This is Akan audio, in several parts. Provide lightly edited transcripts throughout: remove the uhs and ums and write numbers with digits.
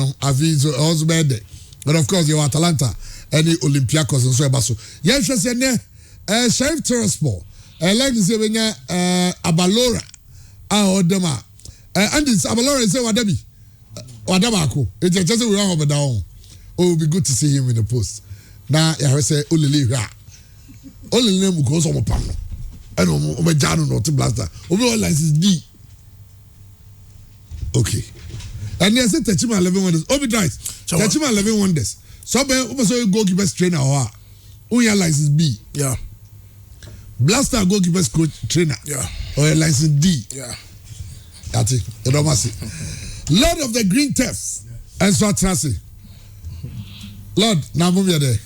no aviso also bad. But of course you Atalanta any Olympiacos and so about so. Yes, say ne Sheriff Tiraspol. Like to say Abalora Odema. And it's Abalora say Wadabako. It's just we run over down. Oh, it would be good to see him in the post. Now I say Olili only name goes on my panel. I know my Jano not to blaster. Overall license D. Okay. And they said Techima 11 wonders. Obi dies. Techima 11 wonders. So goalkeeper's trainer or who your license B. Yeah. Blaster goalkeeper's coach trainer. Yeah. Or your license D. Yeah. That's it. You don't must see. Lord of the Green Theft. And so Tracy. Lord, now move here there.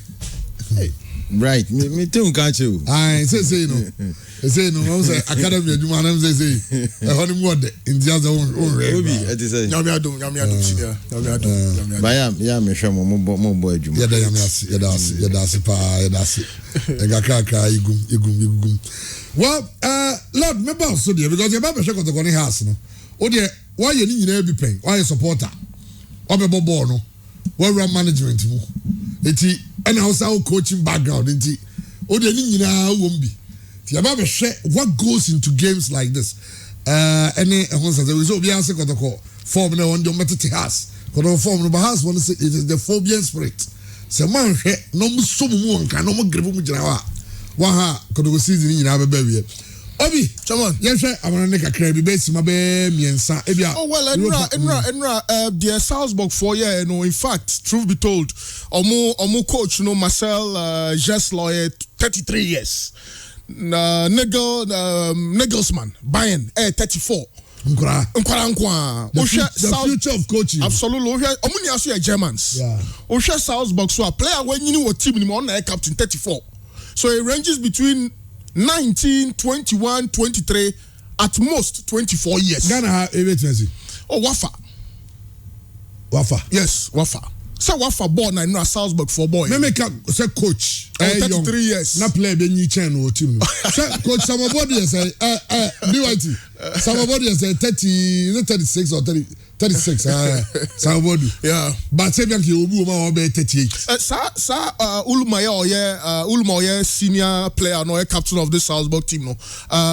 Hey. Right, me too, can't you? I say no. Say no. I say academy. You man, I say. Honeymoon in just own. Obi, I say. Yami adu. Bayam, yeah, me show mo boy juma. Yeah, that's pa. Engakaka igum. Well, Lord, remember also there because your Bible show Kotoko ni house no. O there, why you need to be paying? Why you supporter? Obe bobo no. What run management mo? Eti and also coaching background enti o de ni nyina won bi ti aba be hwe what goes into games like this any ehon say we so obi ase Kotoko form na on the metete house Kotoko form no ba house one say it is the phobian spirit se man hwe no mu so mu nka no mu grebo mu gina wa ha Kotoko season nyina be ba wie Obi, come on. Yes, sir. I'm gonna crazy base. My baby, oh well, Enra, the Salzburg for you know. In fact, truth be told, Omo coach, you know, Marcel Jesloy, 33 years. Nagelsmann, Bayern, 34. Nkwa. The future of coaching. Absolutely. Omuni asu Germans. Yeah. Osha Salzburg so a player when you know what team ni mo na captain 34. So it ranges between 19, 21, 23, at most 24 years. Ghana have everything. Oh, Wafa. Yes, Wafa. So Wafa born in Salzburg for boy. Me make say coach. 33 years. Na play be ni chen o team. Say coach somebody say DYT. Somebody say 36 or 36 somebody. Yeah. But say bianchi obu ma o be 38. Ulmaya senior player no captain of the Salzburg team no.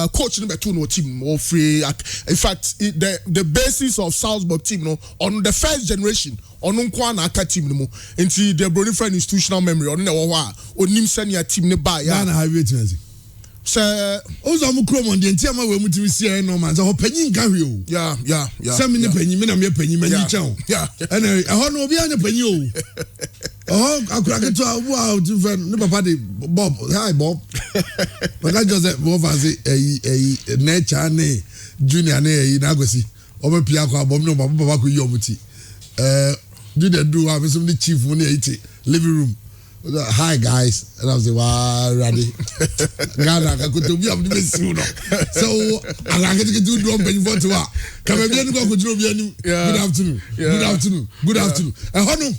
Coach number 2 no team no free. In fact, the basis of Salzburg team no on the first generation on na aka team no nti the brony friend institutional memory on na wo ha onim senior team ne ba ya na have it sir ozo mu krom on the ntiama we mu timi sie no man so panyin ka hwe o yeah say me panyin me na me panyin mani chan yeah and ho no obi anya panyin o akura ke to wow different ne papa de Bob hi Bob but Joseph Bob say nature ne junior ne na gosi o be pia kwa Bob no papa ko yi omuti do the do have some chief money living room. Hi guys, and I was like, wow, ready. Ghana, I could be up to the sooner. So I get to do drum penny for to work. Come again, go to good afternoon. Good afternoon. And Hono,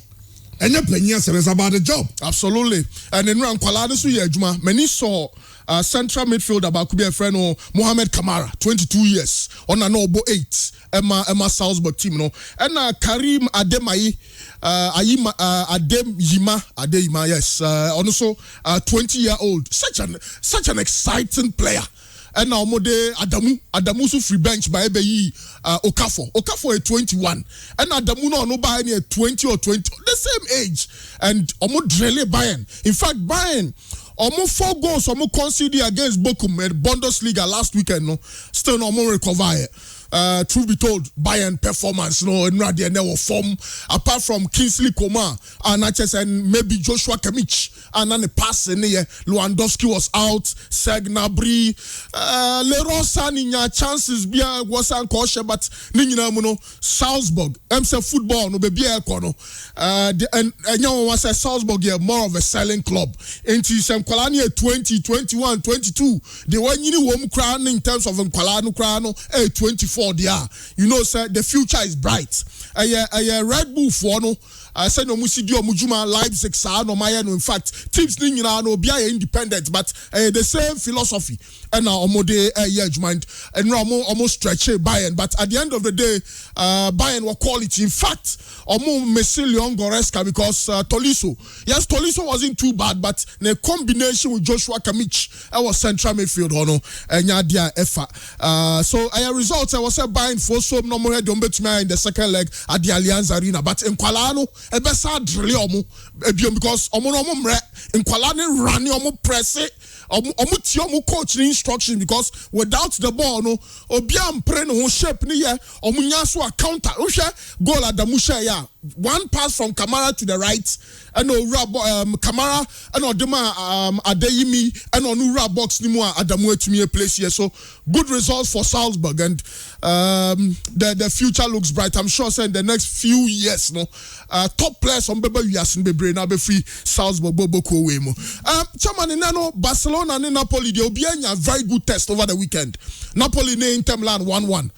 and your penny is about the job. Absolutely. And then Ran Kwalada Suyajuma, many saw central midfielder about could be a friend of Mohamed Kamara, 22 years, on an Obo 8, Emma Salzburg team, no, and Karim Ademayi, Adeyima, yes, also 20-year-old, such an exciting player. And now Mode Adamusu free bench by Ebeyi Okafor at 21. And Adamu no buy any 20 or 20, the same age. And Omo Drele Bayern. In fact, Bayern almost 4 goals almost conceded against Bochum at Bundesliga last weekend. No, still no more recover. Truth be told, Bayern performance no and never form apart from Kingsley Coman and maybe Joshua Kimmich and then the pass in here. Lewandowski was out. Serge Gnabry, Leroy Sané chances be was unconscious, but Ninina Salzburg. MC football no be a corner. And you was a Salzburg here more of a selling club. Into some Kwalani 20, 21, 22. They were crown in terms of Kwalano 24. There, you know, sir, the future is bright. Red Bull for no say no musidi or mujuma Leipzig sa no maya no in fact teams ni nyina no bia independent but the same philosophy and now omode mind and no almost stretch Bayern but at the end of the day Bayern were quality in fact Messi Leon Goretzka because Tolisso wasn't too bad but the combination with Joshua Kimmich was central midfield hono nyadia efa so results I was say Bayern for so no more don't bet me in the second leg at the Allianz Arena but in Kwala no ebesa drille omo because omo no mre in Kwala ne run omo press it omo ti omo coach instruction because without the ball no obiam pre no shape ni ye omo nya so a counter o hwe goal adamusha ya one pass from Kamara to the right and Kamara and Odema Adeyemi and Onura box ni mu Adamu etumi place here so good results for Salzburg and the future looks bright. I'm sure say in the next few years no top players on bebe wiasin bebre na be free Salzburg Opoku we mo chairman no Barcelona and Napoli they will be a very good test over the weekend. Napoli ne Inter Milan 1-1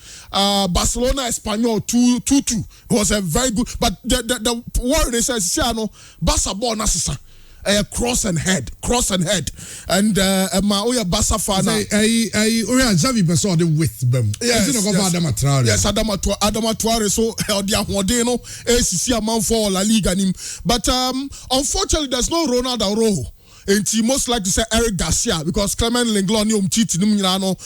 Barcelona Espanyol 2-2 it was a very good but the word is no Barca ball nasisa cross and head and ma oya Barca fan oya Xavi person dey with them yes Adama Traore so odi ahode no ACC amount for La Liga nim but unfortunately there's no Ronaldo Araujo. And he most likely say Eric Garcia because Clement Lenglet ni umtiti ni nyina no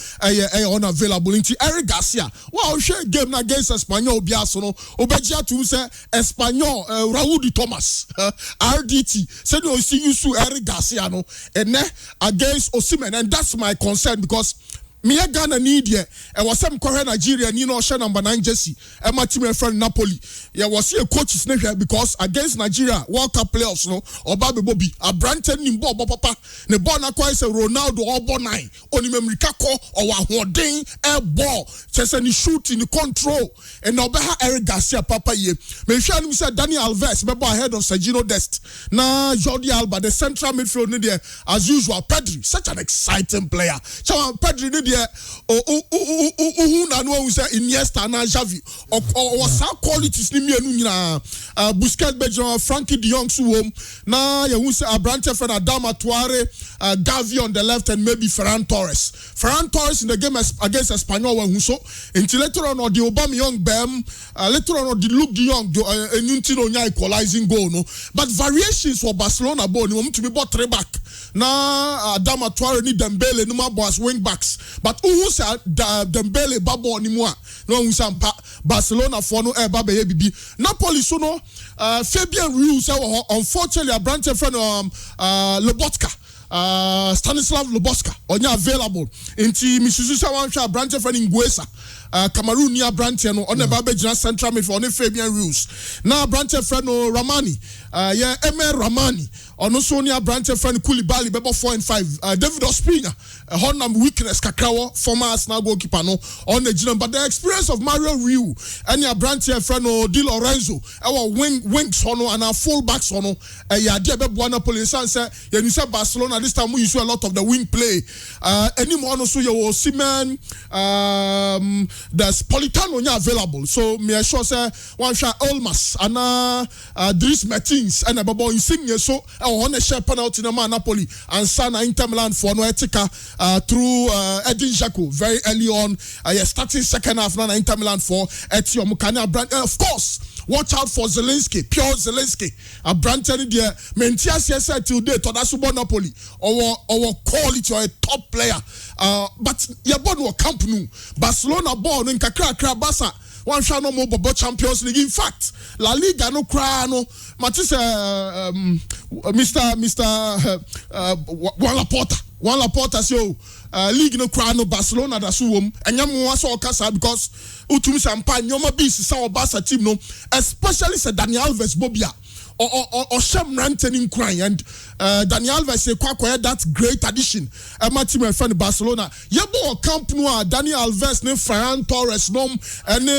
unavailable nti Eric Garcia wow share game na against Espanyol biaso no obejia to say Espanyol Raúl Thomas RDT say no see you su Eric Garcia no and against Osimhen and that's my concern because me Ghana need ye e was some correct Nigeria ni no share number 9 jersey e my team friend Napoli ya was a coaches because against Nigeria World Cup playoffs no Obabe Bobby a Branton ni ball papa ne ball na kwa say Ronaldo obo 9 oni memrika ko o wa hoden e ball chese ni shoot ni control and obeha Eric Garcia papa ye me hwa ni say Dani Alves be ball ahead of Sergio Dest na Jordi Alba the central midfield ni there as usual Pedri such an exciting player so Pedri ni na no say Iniesta na Xavi or some qualities ni mienu nyina Busquets Bejon Frankie de Jong suwom na ye hu say Abrante for Adama Traore Gavi on the left and maybe Ferran Torres in the game against Espanyol when so until later on the Aubameyang bem later on the Luke de Jong enunti no nya equalizing goal no but variations for Barcelona ball ni to be bought three back na Adama Traore ni Dembele no ma boss wing backs but who say Dembele babo ni mo no hu sampa Barcelona for no e ba be bibi Napoli so no Fabian Ruiz say unfortunately Abrante friend Lobotka Stanislav Lobotka onya available inti misusu say wan hwa Abrante friend Nguesa Cameroon near Branche no on the Babajina central midfield on Fabian Ruiz now Branche friend no Ramani Emer Ramani on also near Branche friend Koulibaly bebo 4 and 5 David Ospina Honam weakness Kakawa former Arsenal goalkeeper no on the Gino but the experience of Mario Rui and your Branche friend no Di Lorenzo our wings hono and our full backs hono ya dia be Buana Police say you say Barcelona this time we use a lot of the wing play anymore also you Osimhen there's Politano available so me sure say one shot Olmas and Dries Mertens and Babo Insigne so on a share penalty no man Napoli and Sana Inter Milan for no etika through Edin Dzeko very early on starting second half na Inter Milan for Etio Mukanya brand of course watch out for Zelensky pure Zelensky a brand there Mentias yes till date to that's Napoli our quality or a top player but your born will camp nu Barcelona born in kakra Barca one shall no more but Champions League in fact La Liga no cry no Matisse Mr. Juan Laporta so league no cry no Barcelona da suwom enyam wa so okasa because utumi sampa nyoma bis sa Barca team no especially say Dani Alves Bobia or Shem Rantening crying and Daniel Alves say kwakwa that great addition my team my friend Barcelona yebo camp no Daniel Alves ne Ferran Torres nom and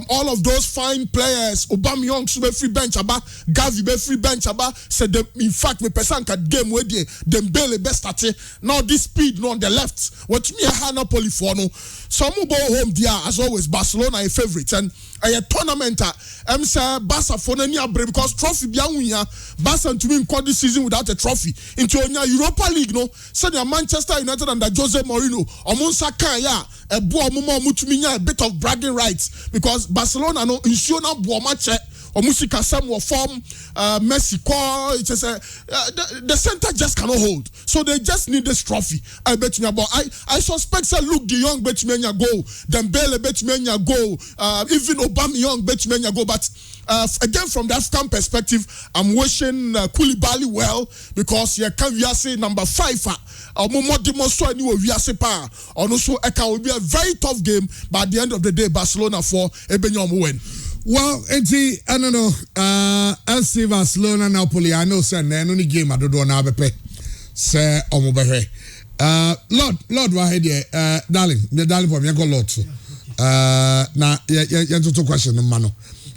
all of those fine players Aubameyang so be free bench aba Gavi be free bench aba said in fact me person can game wey dey Dembele best at now this speed no on the left what me a Napoli for no some go home there as always Barcelona a favorite and a tournament say Barca for any abre because trophy bia wunya Barca to win this season without a trophy into Europa League no say Manchester United under Jose Mourinho omunsa kan ya ebo omumo omutumi nya a bit of bragging rights because Barcelona no ensure na bo match Omusika some will form Messi call. It's just the center just cannot hold, so they just need this trophy. I bet you about. I suspect that Luke De Jong bet you go, Dembele bet you go, even Aubameyang bet you go. But again, from the African perspective, I'm wishing Koulibaly well because you can say number 5. Also, it will be a very tough game, but at the end of the day, Barcelona for Ebenyom win. Well, I don't know. FC Barcelona Napoli. I know, sir. Only game I don't know now. Sir, Omobehe. Lord, why here? Darling, for me, I got Lord. Now, you to question the man.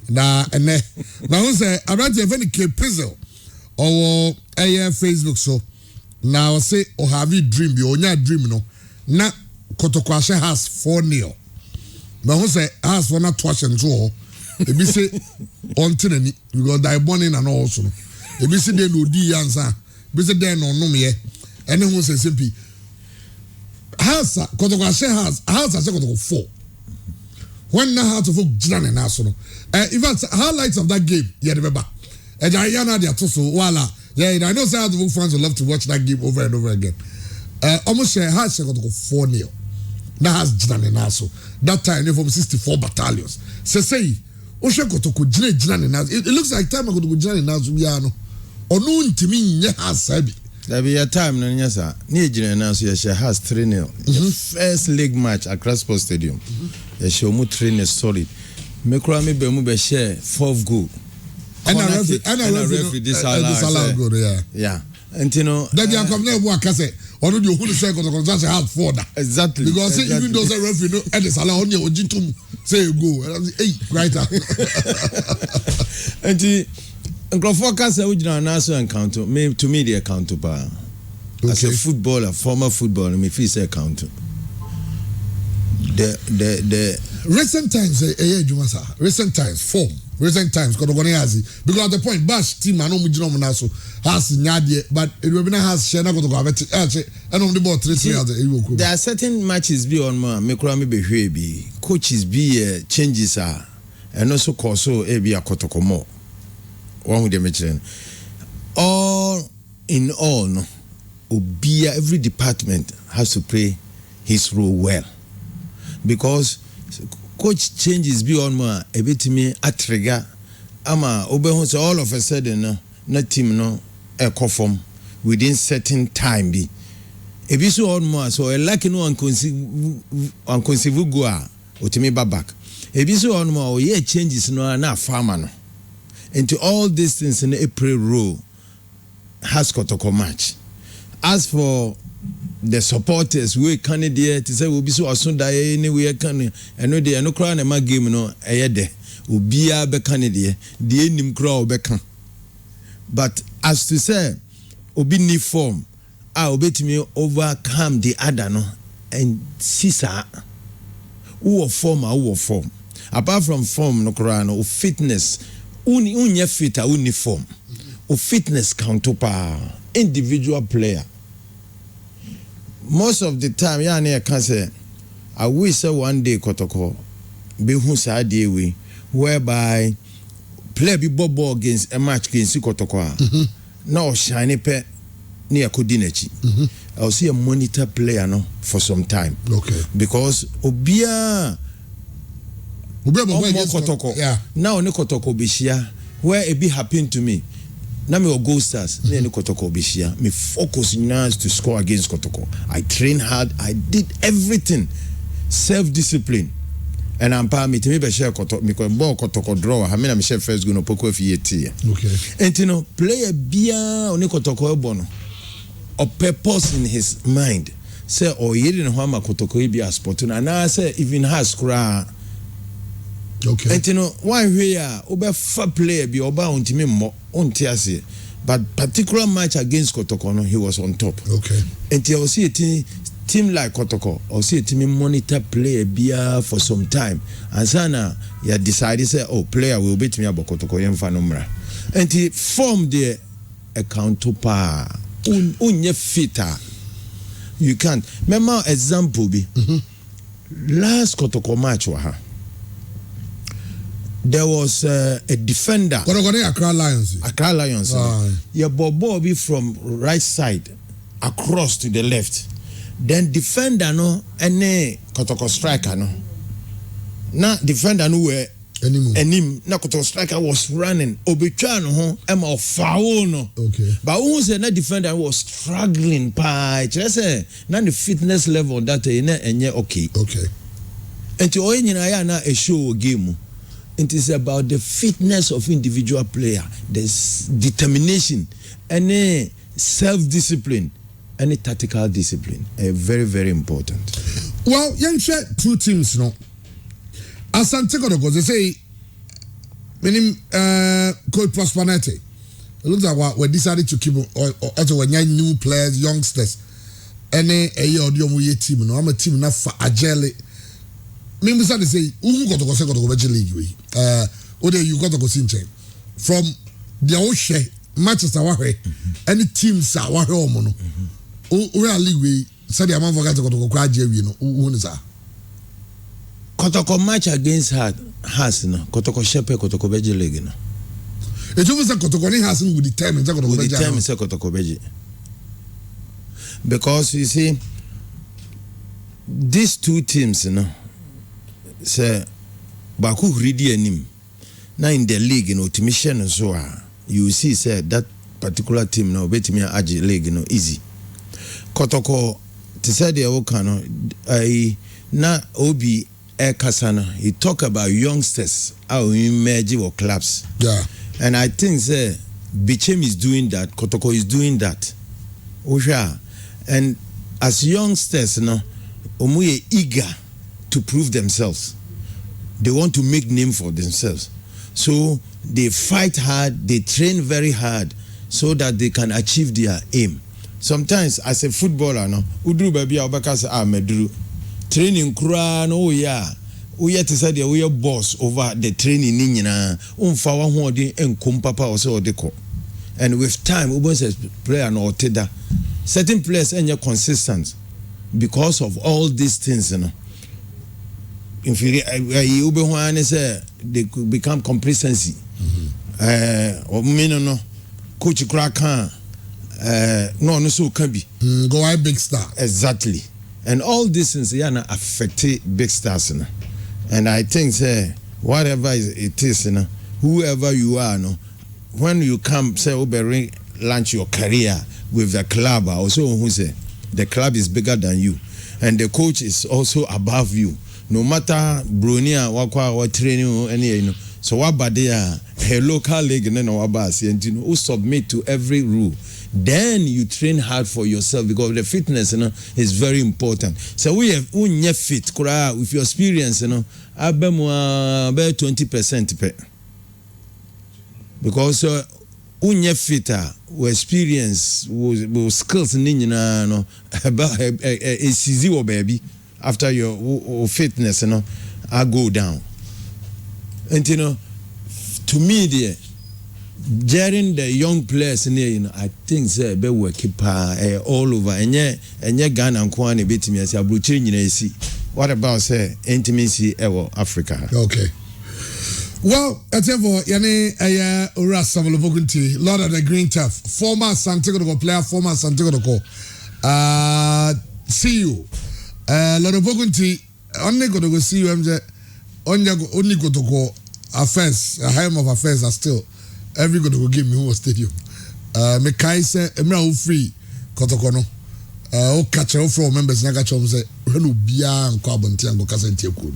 Now, and then, now, say, I write a very key puzzle or Facebook. So now, say, or have you dream? You only dream, no. Now, Kotoko has 4-0. But who say has for not touch and draw? If you say on tyranny, you got die born in and also. If you say they no D answer, if you say they no me, and then who says simply has Kotoko has I say Kotoko 4. When now how to vote Jinan and Arsenal. In fact, highlights of that game, yeah, remember. And Diana they are so voila. Yeah, I know say how the fans will love to watch that game over and over again. Almost say has Kotoko 4-0. That has Jinan and Arsenal. That time they from 64 battalions. Say it looks like time I go to Jinan Nazubiano. Or no intimi has sabi. There be a time no nyasa. Ni Jinan Nazu has 3-0. The first league match at Crossport Stadium. She mu 3-0 solid. Mekura me be mu be share 4th goal. And a referee this allowed goal, yeah. Yeah. And you know that you come there work say or you who say because have 4 that. Exactly. Because even though the referee no and it's allowed on your Ojitum say you go. Hey, right. And Nkrofo say we Jinan Nasu encounter me to me the account ba. As a footballer, former footballer, me feel say account. The recent times recent times form. Recent times, because at the point, Bash team, I know Mujino has Nadia, but it will be has Shana go to go and only about 3 there are certain matches beyond Mekrami be coaches be changes are and also Koso be a Kotoko more. One with the mention. All in all, no, Obia, every department has to play his role well because. Coach changes beyond more a bit me a trigger. Ama Obeho all of a sudden no team no a conform within certain time be. A bit so on more so a lucky no unconceive go or to me back. A bit so on more yeah changes no na farmer no. Into all these things in April row has Kotoko match. As for the supporters we candidate to say will be so asunda anywhere can and no dey no cry na ma game no eyede obia be candidate the enim crowd be can but as to say obi ni form obetimi overcome the other no and sisa who form apart from form no cry no fitness unya fit uniform fitness counter individual player. Most of the time, I can say, I wish say one day Kotoko be who say day we whereby play be ball against a match against Kotoko. Now shiny pe near Kodinechi. I'll see a monitor player no for some time. Okay. Because Obia Kotoko. Yeah. Now ne Kotoko Bishia where it be happen to me. Now me go stars. Me Kotoko Bishia. Me focus now to score against Kotoko. I train hard. I did everything. Self-discipline. And I'm me to me be share Kotoko because ball Kotoko draw. I mean I'm share first go no Opoku FET. Okay. And you know play a bia on Kotoko bono. Or purpose in his mind. Say or ye didn't want my Kotoko be a sport. And I say even has cry. Okay. And you know why we are over far player be oba untimi mo untiase but particular match against Kotoko no he was on top. Okay. And you see team like Kotoko or say team monitor player beer for some time and sana you decide say oh player will beat me about Kotoko yemfa numra and he form the account to pa unye fitter you can't remember example be last Kotoko match there was a defender Accra Lions your Bobby from right side across to the left then defender no any Kotoko striker no na defender no were enim na Kotoko striker was running obetwa no ho em of foul no okay but who say na defender was struggling pa say na the fitness level that na enye okay and to oyin na ya na a show game it is about the fitness of individual player the determination and self-discipline any tactical discipline very very important. Well, young share two teams no. Asante Kotoko they say meaning Coach Prosperity. It looks like we decided to keep or when new players, youngsters. Any a year team no I'm a team na for agile. Me say say Kotoko say Kotoko league we. You Kotoko sinche from the Oshe Manchester Wahe any teams are Wahe omono. We are league we said the amount for Kotoko kwaje we no who is that Kotoko match against has no Kotoko shepe Kotoko beji league no it was a Kotoko ni has with determine Kotoko beji because you see these two teams you know say baku ready anim now in the league you know mission so you see say that particular team no betimi age league you know easy Kotoko to say the okano I na obi Kasana, he talk about youngsters how we emerge or clubs. Yeah. And I think Bichem is doing that, Kotoko is doing that. Osha. And as youngsters, you know, omuye eager to prove themselves. They want to make name for themselves. So they fight hard, they train very hard so that they can achieve their aim. Sometimes as a footballer, no, udru baby abaka medru. Training kura no we to say we are boss over the training ni nyina umfa wa ho odi enkom papa o say odeko and with time we say player no oteda certain players enye consistent because of all these things you know if you be ho say they could become complacency or no coach kura kan no so can be go I big star exactly. And all these things affect big stars, you know? And I think whatever it is, you know, whoever you are, no, when you come say launch your career with the club, also who say the club is bigger than you, and the coach is also above you. No matter Brunia, what training any you know. So what about there a local league and you know, who submit to every rule. Then you train hard for yourself because the fitness, you know, is very important. So we have fit with your experience, you know, about 20%. Because fit we experience with skills no about a easy baby after your fitness, you know, I go down. And you know, to me there during the young players in you know, I think say be work all over enye Ghana nkwani betimi asi abrochiri nyina esi. What about say intimacy ever Africa? Okay. Well, for yani Ura Savalovogunti, Lord of the Green Turf, former Asante Kotoko player, former Asante Kotoko. See you. Lord of Vogunti, only Kotoko see you MJ only Kotoko affairs, a home of affairs are still every good will give me who stadium. Me kai say emra free Kotoko no. O catch all from members na catch say renu bia nko abonti ango kasa ntie ku.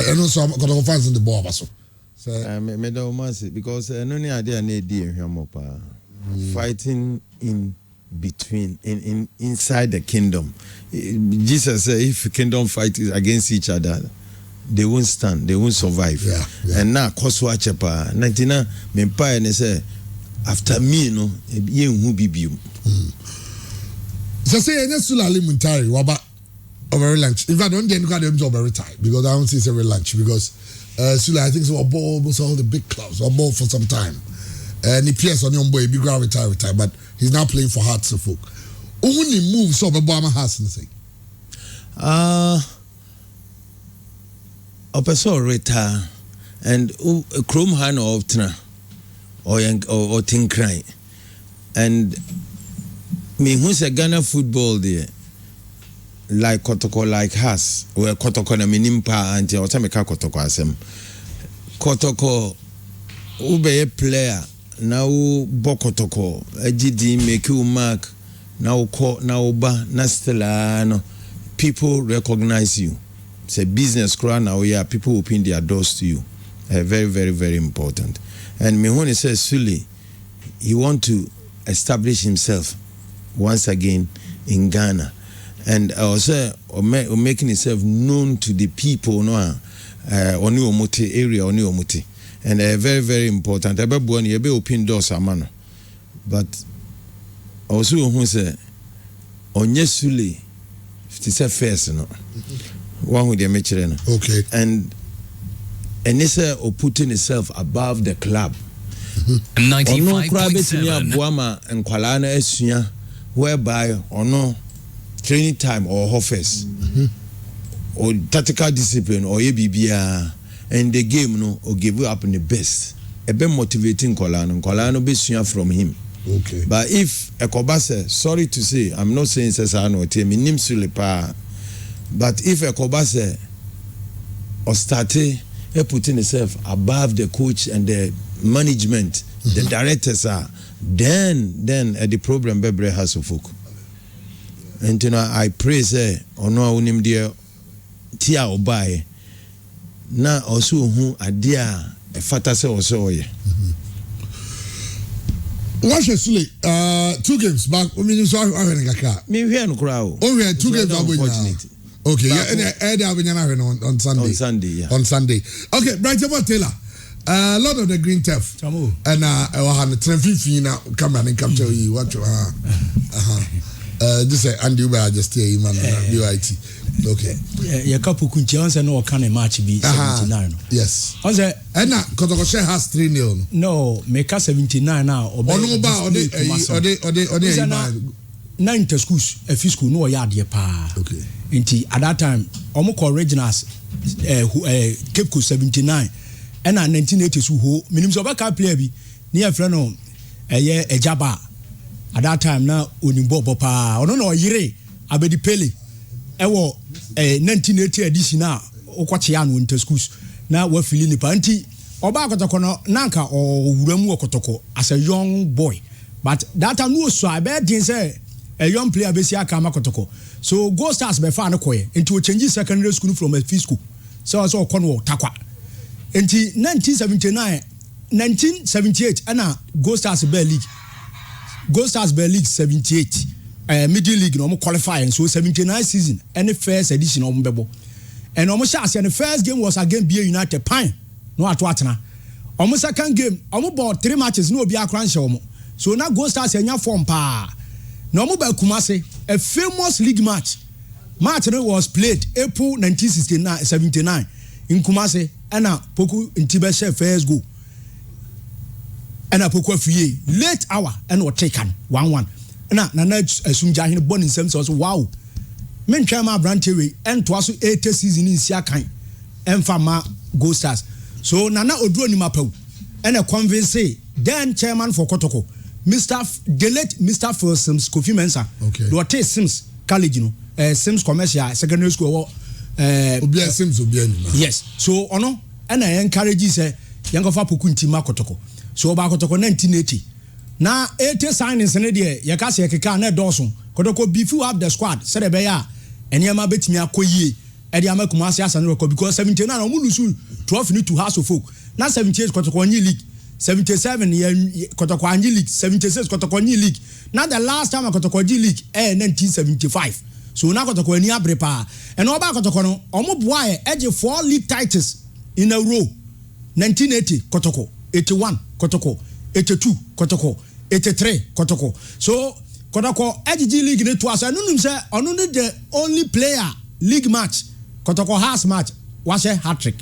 And also Kotoko fans in the ball so. Me do must because no ni ade na edi ehwam pa. Fighting in between in inside the kingdom. Jesus said if kingdom fight against each other they won't stand, they won't survive. Yeah. And now, Koswa Chepa, 99, Mempa, and say, after me, no, ye who be you. So say any Sulali Muntari waba over lunch. In fact, don't get any job every time because I don't see it's every lunch because Sula I think so ball was all the big clubs or ball for some time. And he plays on your boy big retire, but he's now playing for Hearts of Folk. Only moves so Obama has nothing. Opeso retire and Chrome Han or Tna or Tinkrai and me who's a Ghana football there like Kotoko like has where Kotoko na minimpa and Otameka Kotoko asem Kotoko ube a player now Bokotoko a GD make you mark now ko now ba nastelano people recognize you. It's a business crowd now. Yeah, people open their doors to you. Very, very, very important. And Mihone says, Suli, he want to establish himself once again in Ghana, and also making himself known to the people, no, Oni Omote area, Oni Omote, and very, very important. Everyone, you be open doors, amano. But also, who say, Onye Suli, it's a first, no. One with the Michelin. Okay. And Nisa or putting itself above the club. 95.7. Buama and Kualana Esunya, whereby or no training time or offers or tactical discipline or ABBR and the game no or give you up in the best. A bit motivating Kualana be sunya from him. Okay. But if a Kobase, sorry to say, I'm not saying Cesano team in Nimsulipa. But if a Kobase or State putting himself above the coach and the management, the directors are, then the problem Bebre has to folk. And you know, I pray say, ono unim dia tia obaye na also who adia a fata se also ye. Watch it, Sule. 2 games back. I mean, so I have a car. Me here no crowd. Oh, we had 2 games. Okay, yeah, and on Sunday. On Sunday, yeah. On Sunday. Okay, right about Taylor. A lot of the green turf. And I had a traffic now come and capture you. What you just say Andy Uber just here, man. UIT. Okay. Yeah, couple kunchians and no kind of match be 79. Yes. I say, and now Kotoko has 3-0. No, make us 79 now. Or no bar or they 9 schools, a few school, no yard ye pa. Okay. At that time, almost originals, Cape Coast 79, and 1980s who minimum of a car player be near Freno, a year a jabba. At that time now, Unimbo Papa, or no, Yere, Abedi Pele, Ewo, a 1980 edition now, Okwachian winter schools. Now we're feeling the panty, or Bakakono, Nanka, or Uremu Kotoko as a young boy. But that time was so I bet didn't say a young player Besia Kama Kotoko. So go stars by far into a changing secondary school from a free school. So I saw Cornwall Takwa. Until 1979, 1978, Anna Go Stars Bear League. Go Stars Bear League 78. Middle League no qualifying. So 79 season, any first edition of Mbebo. And almost and the first game was against BA United Pine. No at Watana. Almost second game, almost about 3 matches, no be a crunch. So now Go Stars and your form pa. No more by Kumasi, a famous league match. Match was played April 1979 in Kumasi, and Opoku in Tibet first goal. And Opoku free late hour and was taken 1-1. And Nana Sunjahin born in some sort of wow. Men Chama Brantery and twas 8 season in Siakai and Fama Go Stars. So Nana Odroni Mapo and a convince then chairman for Kotoko. The late Mr. Phil Sims, Kofi Mensah. Okay. Duarte Sims, college, Sims Commercial, secondary school. Sims yes. So, ono, and I encourage you, say, young of Apukunti Makotoko. So, about Kotoko 1980. Now, 80 signings in a day, Yakasi Kaka, Dawson, Kotoko, before up the squad, said a bear, and Yama bet me a koye, Ediama Kumasi Asanoko, because 79 Mulusu, 12 new to House of Folk. Now, 78 Kotoko League. 77 Kotoko League, 76 Kotoko League. Now the last time I Kotoko League 1975. So now Kotoko ni abrepa. And all about Kotoko no omo boy edge 4 league titles in a row. 1980 Kotoko, 81 Kotoko, 82 Kotoko, 83 Kotoko. So Kotoko EGG league ne to asa no nim say ono ne the only player league match Kotoko house match was a hat trick.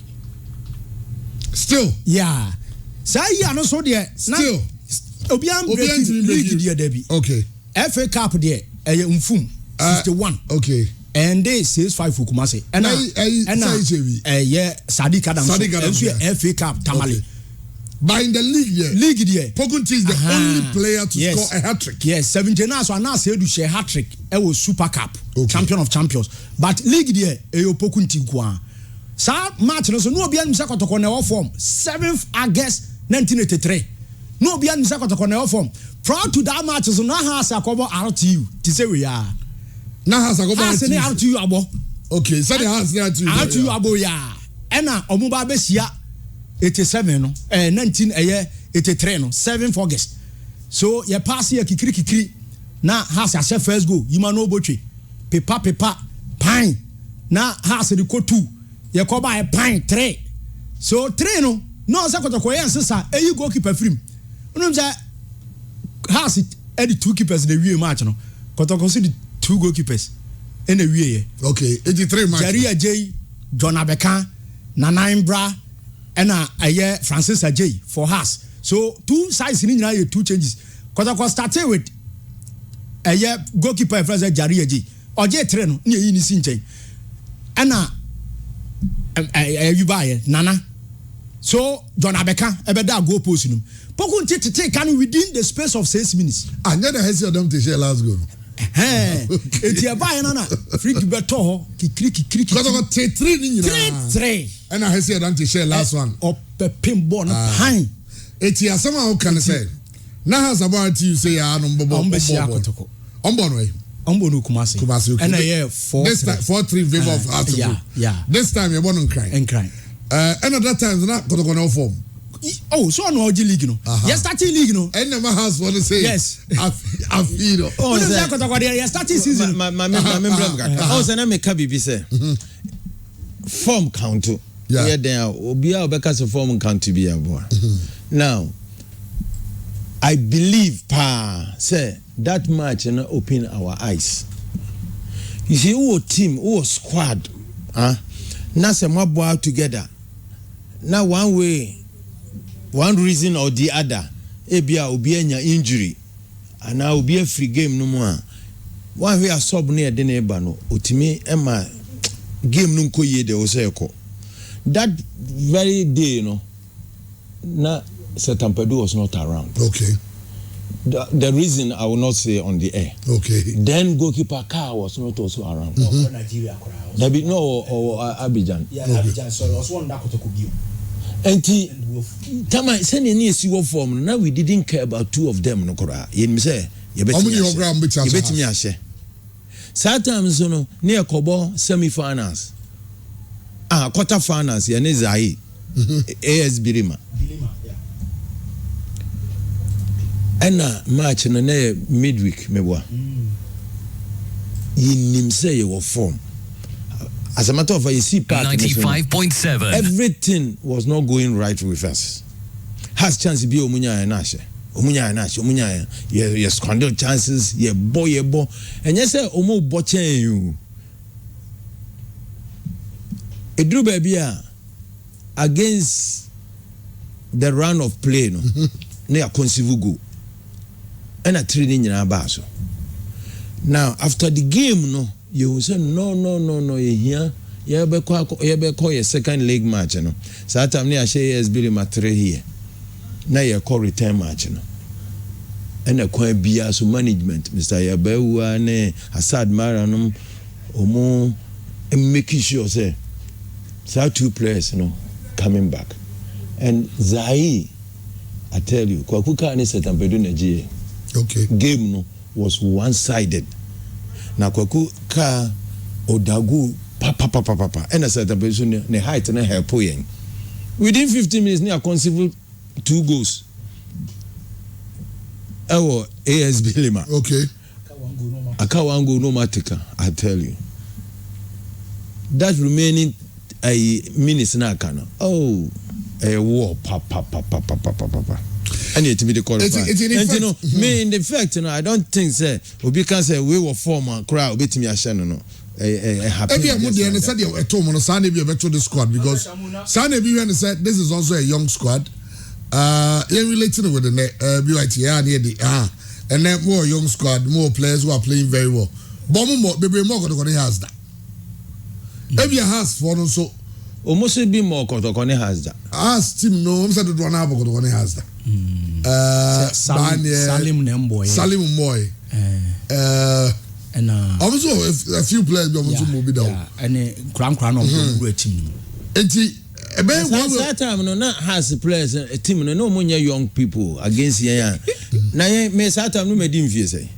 Still. Yeah. Say ya no so there. Still. Obian league there Debbie. Okay. FA Cup there Mfum 61. Okay. And they 6-5 for Kumasi. And Sadiq Adam. FA Cup Tamale. But in the league there, Pokunti is the only player to score a hat trick. Yes, 79. So I now say do share hat trick. It was Super Cup, champion of champions. But league there, Pokunti kwa. Sa match no so no obi anisa Kotoko na form 7th August 1983. No obi anisa Kotoko na form. Proud to that match so na ha sa kobo RTU. Ti say we are. Na ha sa kobo RTU abo. Okay, so the has there RTU. RTU abo ya. Ena omo ba be sia 87 no 1983 no 7th August. So ye pass here kikiri na ha sa first goal. Yima no botwe. Pepa pine. Na ha sa the ko 2. You call by a pint 3. So 3 no say Kotoko yen sisa e you goalkeeper free. Unum say has it the 2 keepers in the way match no. Kotoko see the 2 goalkeepers in the way. Okay, 83 match. Jaria J, John Abeka, Nana Bra, and Francis J for us. So 2 sides in 2 changes. Kotoko started with a goalkeeper Francis Jaria J. Or J 3 no near in Sinche. And you buy Nana. So John Abeka ebeda go post him. Pokunti to take can within the space of 6 minutes. And then I hesitate them to share last goal. Eti buy Nana. Free to beto kikiri. Kotoko 3 ni nyina. 3. And I hesitate them to share last one. Up pin ball na pine. Eti asama how can say. Na has about you say ya no bobo. Kotoko. Ombo way. Ombono Kumasi. Okay. And a 4-3 favor of Arsenal. Yeah. This time you're born and crying. And at that time, you're not Kotoko no form. Oh, so no league no. Yes, starting league no. And never has want to say. Yes. I feel. Oh, Kotoko there starting season. My oh, so na me ka bibi say. Form count. Yeah, there. Obia obeka so form count be abo. Now, I believe say that match and open our eyes. You see, who team, who squad, now some more out together. Now one way, one reason or the other, ebia obienya injury, and now be a free game no more. One way a sub near the neighbor no, utimi emma game nunko ye de oseko. That very day no, na Setampedu was not around. Okay. The reason I will not say on the air. Okay. Then goalkeeper Car was not also around. Nigeria. Or Abidjan. Yeah, okay. Abidjan. So it was one that Kotoko bio. And Tama send any SEO form. Now we didn't care about 2 of them. No kora. You say you bet me a share. Sometimes no near Kobo semi-finals. Quarter finals. Ya nezai. AS Birima. And match na midweek mebwa. Yinim say you form. As a matter of fact, you see 95.7. Everything was not going right with us. Has chance to be Omunya and Ashe. Omunya. You squander chances, you boy. And you say Omo boche you. A drew baby against the run of play no. Near conceive go. And a training in our basso. Now, after the game, no, you will say, no, you hear, you be call your second leg match, no. So that time, I say, yes, Billy Matre here. Now you call return match, no. And a quite be as management, Mr. Yabewa, ne, Assad Maranum, Omo, and making sure, say, so 2 players, you know, coming back. And Zai, I tell you, Kwakuka and Setampedu Nigeria. Okay. Game no was one-sided. Na Kwakuka Odagu papa. And I said the ne height and help yen. Within 15 minutes, near conceive 2 goals. Our ASB Lima. Okay. Akawango no matika, I tell you. That remaining minutes na kana. Oh, a war papa. and it be the qualify. It's in and effect. you know, me in the fact, you know, I don't think say Obi can say we were former crowd bit me a channel no. Happy. Every amount they said they were told on Sunday be better the squad because Sunday be when said this is also a young squad. In relating with the BYT near the and then more young squad, more players who are playing very well. Bomb more baby more Kotoko has that. Every has for so almost be more Kotoko has that. Ask him no, I'm said the one have Kotoko has that. Salim Nemboy. Salim Moy. And also a few players be able to move it down. And Crown of great team. That time no not has players a team no more young people against here. Now me that time no me dim fie say.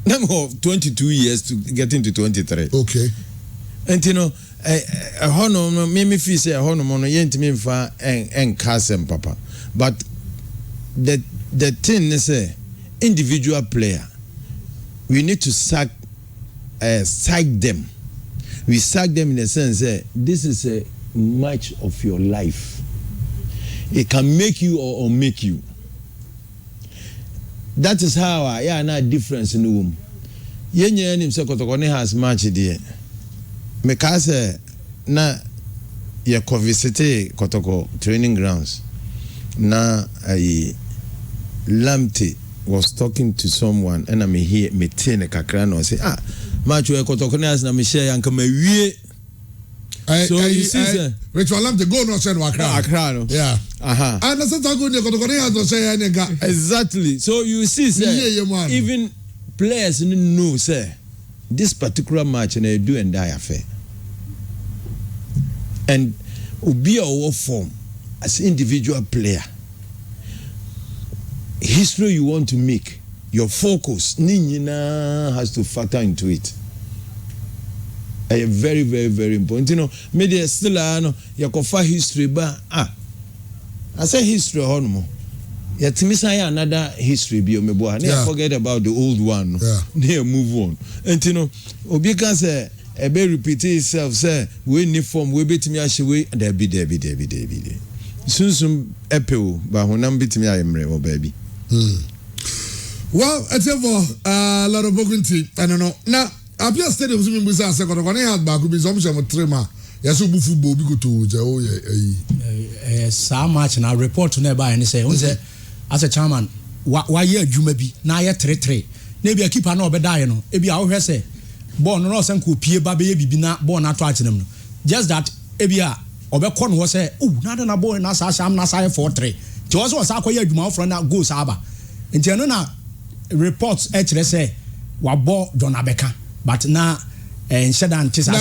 Now 22 years to get into 23. Okay. And you know a hono me feel say a hono no yent me fa en casem papa. But the thing is individual player we need to sack them. We sack them in the sense that this is a match of your life. It can make you or make you. That is how na difference in the room. Yenye nim se Kotoko ne has match there. Me ka say na ye ko visit Kotoko training grounds. Na Lamte was talking to someone and I'm here me ten kakra no say match we Kotoko ne has na me share yanka me wie. So you see Ritual Lamte go no said Accra no. Yeah. And that's how good Kotoko ne has to say exactly. So you see even players know say this particular match and they do and die affair. And be our form as individual player. History you want to make, your focus Ninyina has to factor into it. Very, very, very important. You know, media still no yakofa history but I say history hono. Yet me say another history be omeboa. Never forget about the old one. Never move on. And you know, obi can say be repeat itself say we need form we betimi ahyewe there be. Soon epeo ba honam betimi ayemre o baby. Well, it's a lot of bogunti. I don't know. Now, Abia Stadium is in Busa second. When I had back, we some trema. Yes, we football we go to so much now report to nearby and say, as a chairman, why year you may be now yet 3-3. Maybe a keeper no be die no. Ebi a say born no sen ko pie ba be bi na born na to atenam no. Just that ebia obekọ no say na boy na sa sham na sa 4-3. Ti was akoye adwuma from na goals aba. Nti no na reports kire say wabo Donabeka but na nsheda ntisa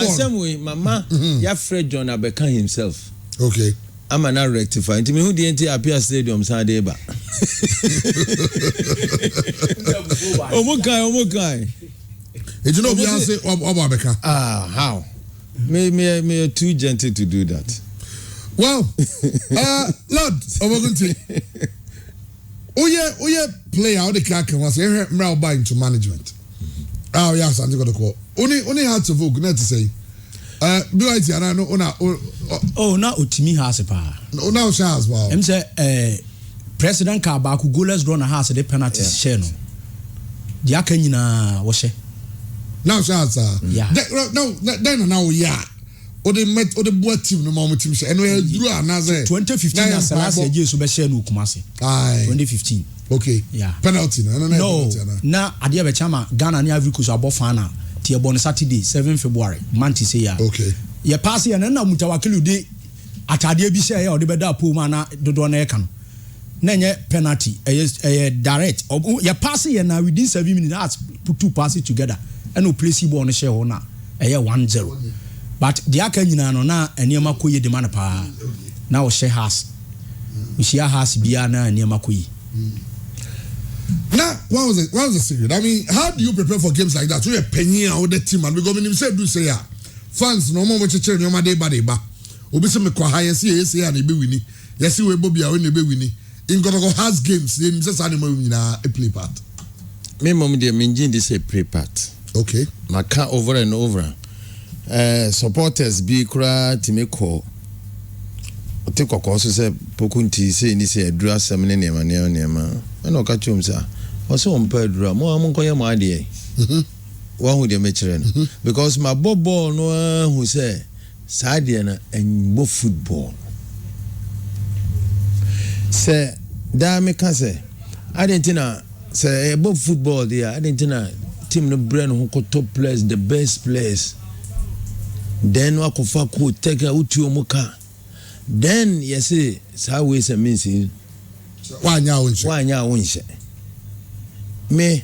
asemwe mama ya Fred Donabeka himself. Okay. I'm an rectify. Inti me who the enti appear stadium Sunday ba. Omokai. You know we say Obabeka. How? Me too gentle to do that. Well, Lord, Omogunti. Oye player how the crack was here now buy into management. Oh yes, Asante Kotoko. Only had to vote not to say. BYT and I know now Utimi has a pa. No now Charles wow. Say President Kabaku goalless run a house the penalty share no. The aka nyina wo hye. Now Charles yeah. Now yeah. O the board team no more team share. And we drew another 2015 as last year so be share no Kumasi. 2015. Okay. Yeah. Penalty no. Na ade be chama Ghana ni Ivory Coast abofana. Tie born Saturday 7 February manti say ya okay ye pass ya na mutawakilu de atade bi say ya o de beda po ma na dodo na eka no na nye penalty direct ye pass ya na within 7 minutes that's put two passes together and no place ball no share ho na 1-0 but the aka nyina no na eniema koye de man pa na o share house we share house bia na eniema koye. Now, what was the secret? I mean, how do you prepare for games like that? So you're penny out the team and we go in say do say fans no more watch children no day by day ba. Obi say me kwa high say and be winning. Yes, we Bobby a when be winning. In Kotoko has games, they just animal a play part. Me mom dey mention this a play part. Okay. Maka over and over. Supporters be kra to me call ɔte kɔkɔɔ so sɛ poku nti sɛ ni sɛ aduru asɛm ne nneɛma ɛna ɔka kyerɛm sɛ ɔsɛ ɔmpa aduru a mo a monkɔyɛ mo adeɛ wahu deɛ mɛkyerɛ no because mabɔ bɔɔl no ahu sɛ saa adeɛ no ɛmbɔ football sɛ daa meka sɛ ade nti na sɛ ɛbɔ football deɛ ade nti na team no brɛ no ho kɔtɔ players the best players then wakɔfa ko tɛka wotuo mu ka then yɛse saa wei sɛ mensi wanya wo nhyɛ me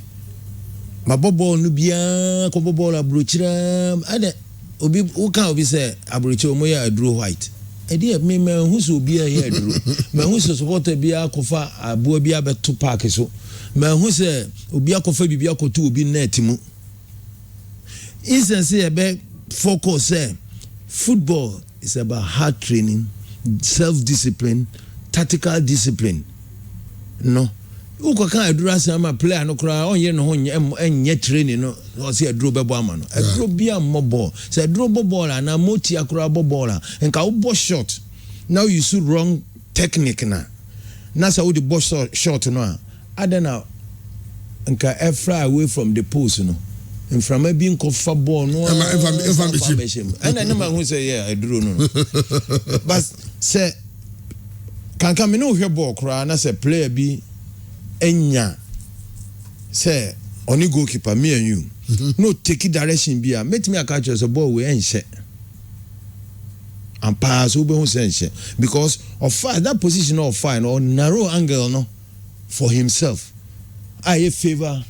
mabɔ bɔɔl no biara kɔbɔ bɔɔl aburokyira ade obi woka obi sɛ aburokyira ɔmo yɛ aduro white ɛdeɛ me mahu sɛ obiara yɛ aduro mahu sɛ supporter biara kɔfa aboa biara bɛto park so mahu sɛ obi akɔfa bibi akɔto obi net mu instance yɛbɛ focus sɛ football is about hard training self-discipline tactical discipline no ukɔka aduro asɛm a player no koraa ɔnyɛ no ho ɛnyɛ training no ɔsɛ aduro bɛbɔ ama no aduro bia mmɔ ball sɛ aduro bɔ ball a na moti akora bɔ ball a nka wobɔ shot now you see wrong technique na sɛ wode bɔ shot no a adana nka ɛfra away from the post no mframa bi nkɔfa ball no ɛna ne ma hu sɛ yɛ aduro no but sɛ kanka me ne wohwɛ ball koraa na sɛ player bi enya say oni goalkeeper me and you no take direction bi a metimi aka kyerɛ sɛ ball we enhyɛ and pass obe hu sɛ enhyɛ because of fire that position of fire or narrow angle no for himself I favor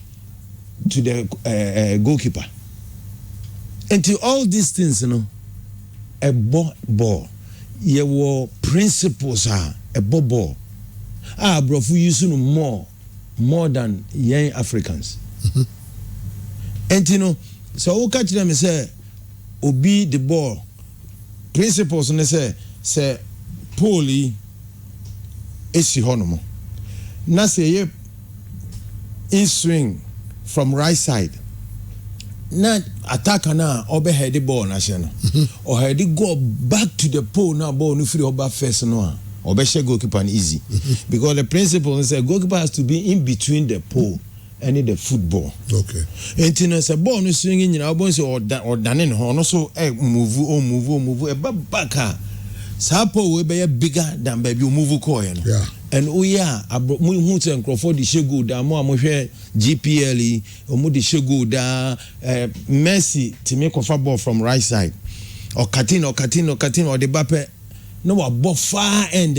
to the goalkeeper until all these things a ball ye were principles a ball brofu use no more than young Africans. And so who catch them say obi the ball principles and say poorly esi honomo. Na say in swing from right side. Na attacker na obe head the ball na or head go back to the pole na ball no free oba first no. Or better goalkeeper easy because the principle is a goalkeeper has to be in between the pole and the football. Okay. And you know, a ball no swinging in our bones or done in horn also move a back. Sapo will be bigger than baby move coin. Yeah. And we are and Crawford the Shegu da more GPL or Moody Shegu da Messi to make a ball from right side or cutting or the bape. No wa far end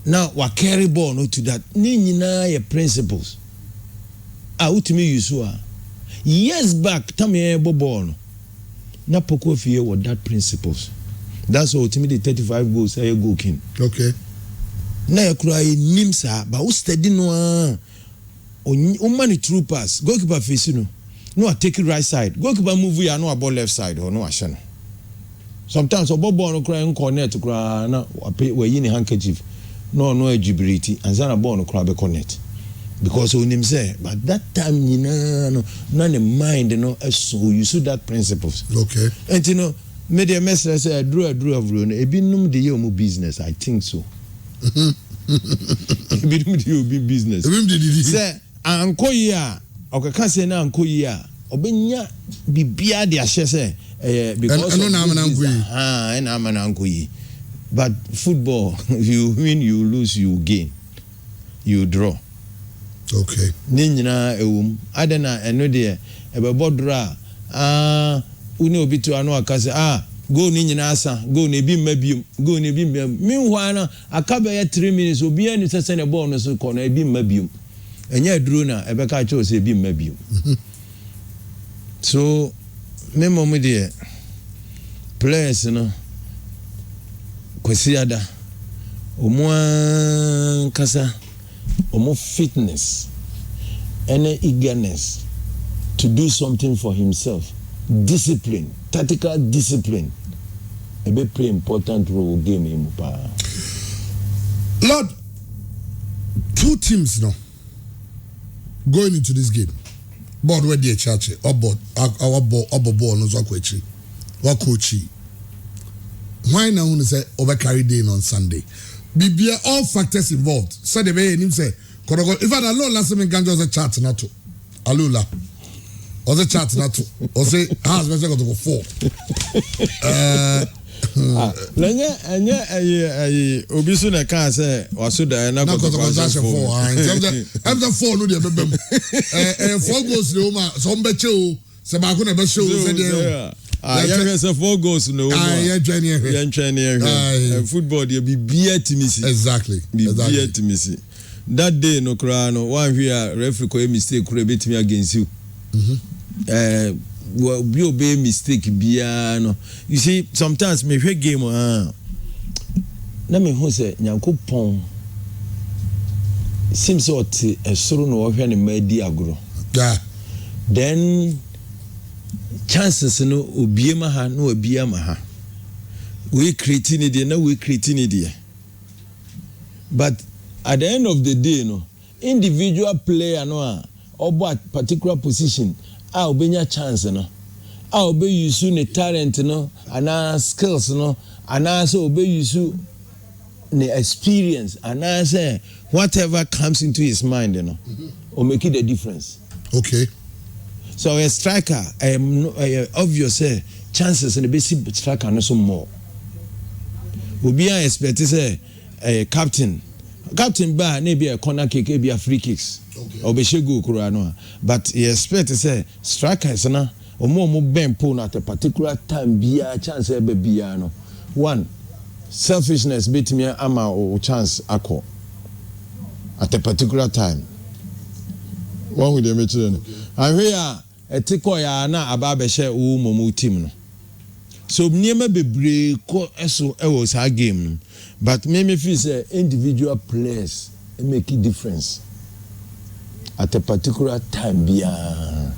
now wa carry ball no to that ni nyina ye principles utimi use years back time ye ball no na poko fie with that principles that's what ultimately 35 goals say goal king okay na ye kura nim sa ba wo steady no o many troopers goalkeeper face no take it right side goalkeeper move ya no ball left side or no ahye no sometimes obo ball no cry connect cry na we yin handkerchief no agibility and sana ball no cry be connect because onim say but that time no the mind no so you see that principles okay and you know me the message say draw no ebinum dey your business I think so ebinum dey your business say anko yi a okaka say na anko yi a obenya bibia de ahye say because but football you win you lose you gain you draw okay ninyina ewum adena eno de ebebodra uni obi to anu akase go ninyina asa go na ebi mabiem go na ebi meanwhile na akabe ya 3 minutes obi anu sese ne ball no so ko na ebi mabiem enya duro na ebeka cho se ebi mabiem so memo me de players no kwesiada omo kasa omo fitness and eagerness to do something for himself discipline tactical discipline a very play important role game in pa Lord, two teams now going into this game. Board where they charge our board no so akwachi. What coachy? why now when say over carry day on Sunday bibia all factors involved so the way him say Kotoko if I alone last time can just a chat na to alula or the chat na to or say has me say Kotoko 4 lenye obi so na kan say waso da na Kotoko 4 after 4 no dey bebem 4 goals no ma so mbeche o se ba ko na be show say dey yeah, 4 goals no more. Football there be beer timisi. Exactly. Beer timisi. That day no cry no one here referee ko mistake kure bet me against you. Be obey mistake bia no. You see sometimes me hwe game na me hu say Nyankopon seems ot esoro no hwe ne madi agro. Yeah. Then chances no obiema ha no obiema ha we creating it na we creating it but at the end of the day no individual player no obo at particular position obenya chance no obe use ne talent no ana skills no ana so obe use ne experience ana say whatever comes into his mind no or make it a difference. Okay. So a striker, obvious chances in the basic striker no so more. We be expect say a captain ba maybe a corner kick, maybe a free kicks. Okay. Or be shegu kura no. But he expect say strikers na or more bend pull at a particular time be a chance be no. One, selfishness beat me ama or chance ako at a particular time. One with the material. And we are a tikoya na ababeshe u momu team no. So niema bebre ko eso e was our game no. But me feel say individual players make a difference at a particular time bia.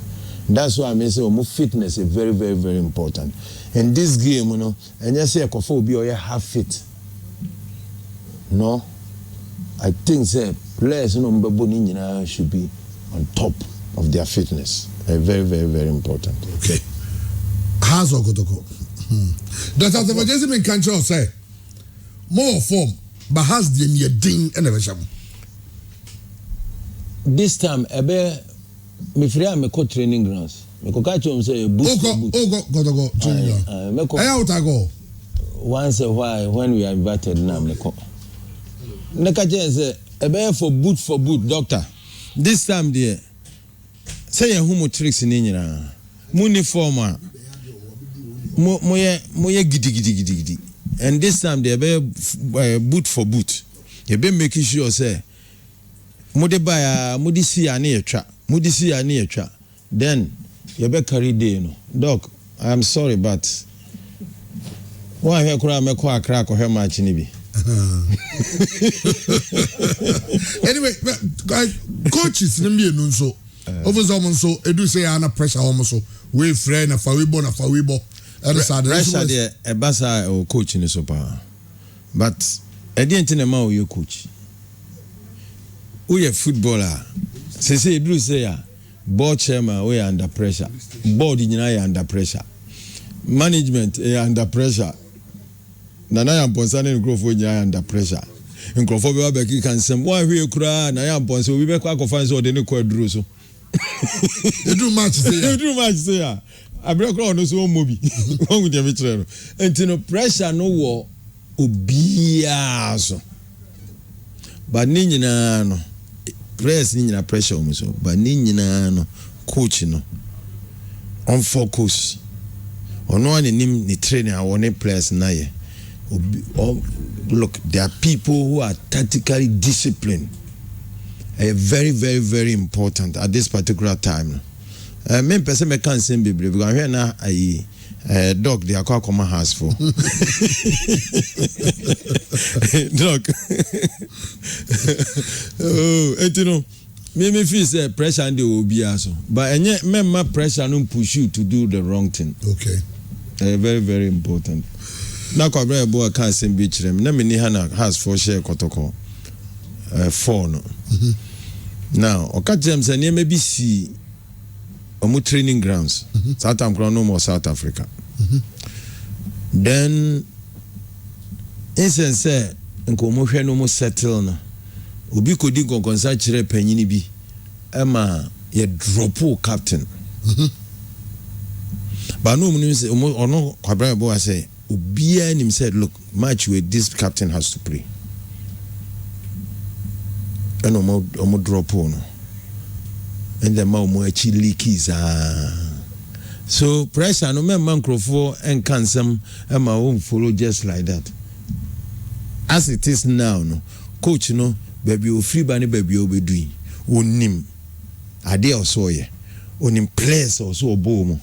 That's why I say fitness is very very very important. In this game you know, and you say ekofo obi or half fit. No. I think say players no mbebo ni nyina should be on top of their fitness. Very, very, very important. Okay. Has or Kotoko? That as the emergency can say more form, but has the near ding and never sham. This time, me free me co training grounds. Me co catch him say boost. Go training ground. I out I go. Once a while when we are invited now me co. Nekaje say for boot doctor. This time there say humo tricks in nyina uniform moye gidi and this time they be boot for boot you be making sure say mode buy mode see ani etwa then you be carry day no doc I am sorry but why here kura me kwa akra ko he match ni bi. Anyway, coaches no so over some so edu say ana pressure almost so we friend na fawibo pressure there e basa o coach ni so pa but e dey ntin ma o you coach we a footballer say edu say ya board chairman we under pressure board nyina under pressure management under pressure na ya mponsa ne nkrofo nya under pressure nkrofo be wa be kan sem wa hwe kura na ya mponsa obi be kwa akofan so de ne kwa duro so you do match say ya abre kura no so mobi won de me kire no enti no pressure no wo obia so ba ni nyina no press ni nyina pressure o so ba ni nyina no coach no on focus ono ani nim ni training awon players na ye. Look, there are people who are tactically disciplined. Very, very, very important at this particular time. Me person me can't say be brave because here now I dog they are called common house for. Dog. Oh, you know, me feel say pressure and the will be also, but my pressure no push you to do the wrong thing. Okay. Very, very important. Na kwa bra bo aka sem bi kirem na me ni ha has for share Kotoko 4 no now okajem say na bi si omu training grounds South Africa no more South Africa then insen say nkomo hwe no mo settle no obi kodi konkonsa kire panyini bi ema ye drop captain but no mun say ono kwabra bo say obi anim said look match with this captain has to play and omo drop no and the ma mo achi leakies so pressure no man microphone and cansem and my own follow just like that as it is now no coach no baby o free ba ne baby o be doing onim ade also ye onim players also obo mo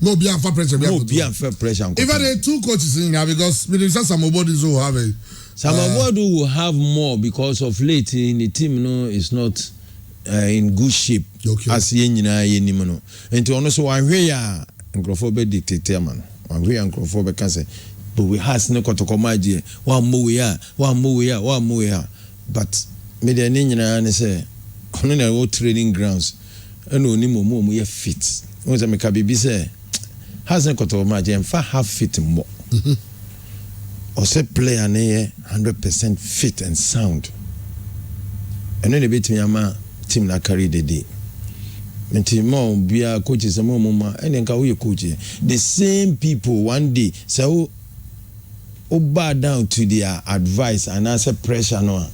no be am for pressure no be am for pressure even the two coaches in here because we some bodies who have a somebody will have more because of late in the team no is not in good shape as ye nyina ye nim no enti ono so wanhwe ya nkrofo be dictate man wanhwe ya nkrofo be kan say but we has ne Kotoko magie wa mo ya but me de ne nyina ne say ono na wo training grounds eno oni mo ye fit won say me ka bibi say has ne Kotoko magie en fa have fit mo or say player ne 100% fit and sound eno ne betimi ama team na carry the day nti mo bia coaches mo ma ene nka wo coach the same people one day so bow down to their advice and answer pressure no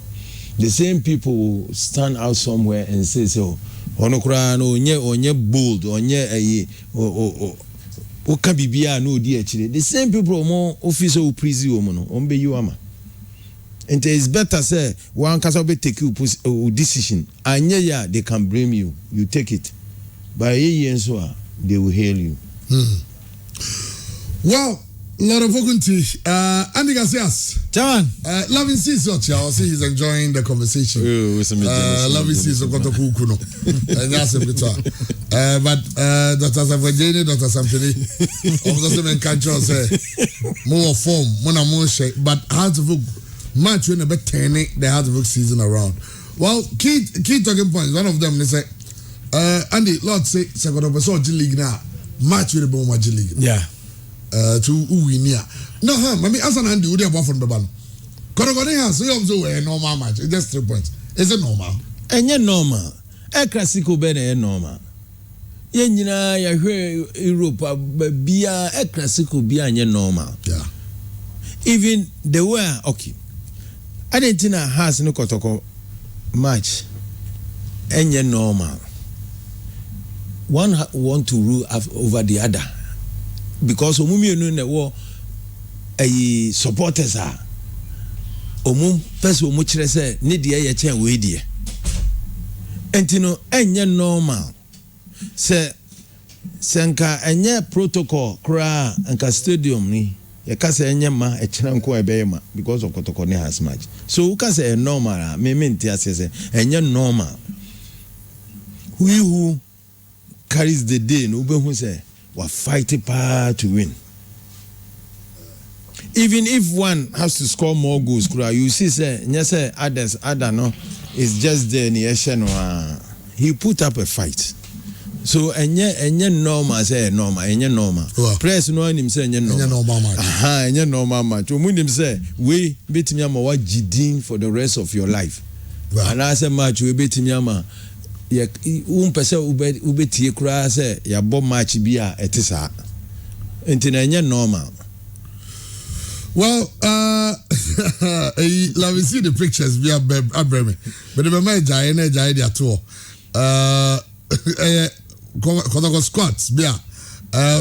the same people will stand out somewhere and say so ono kura no onye bold onye o ka bibia no di akire the same people mo officer o prison o mo no on be you ama. And it's better say one can be take you decision and yeah they can blame you take it by so they will hail you. Well, lot of Ogunti Andy Garcias John loving sees what you see he's enjoying the conversation. Loving sees Kotoko kuno and that's a bit but Dr. Savajini Dr. Samfini also men catch us more form more shape but how to vote match when about 10 they have the book season around. Well, key talking points. One of them they say, Andy, Lord say second of so league now match with the bomb league. Yeah. To win here. No, I mean as an Andy, would you have from the ban? Kotoko has so you observe a normal match. It's just 3 points. Is it normal? And you normal. A classical bene normal. Ye nyina ya hwe Europe bia a classical bia nye normal. Yeah. Even the way okay. Argentina has no Kotoko match and normal. One want to rule over the other because omumi no na wo ayi supporters are omum person omu kire say ne de ye chen we de entino enye normal se senka enye protocol kra enka stadium ni ye ka say enye ma e kira nko e be ma because of Kotoko ne has match so we ka say normal me menti asese enye normal who carries the day no be who say we fighting part to win. Even if one has to score more goals, you see, say others, no, it's just there in the he put up a fight. So enye normal say normal, enye normal. Press no him say enye normal match. Enye normal match. Him say we beat me ama wa jidin for the rest of your life. And I say match we beat me ama ye pese ubetie kura say ya bo match bi a etisa. Enti na enye normal. Well, let me see the pictures we have Abreme. But the man jai their tour. Kotoko squats, bia.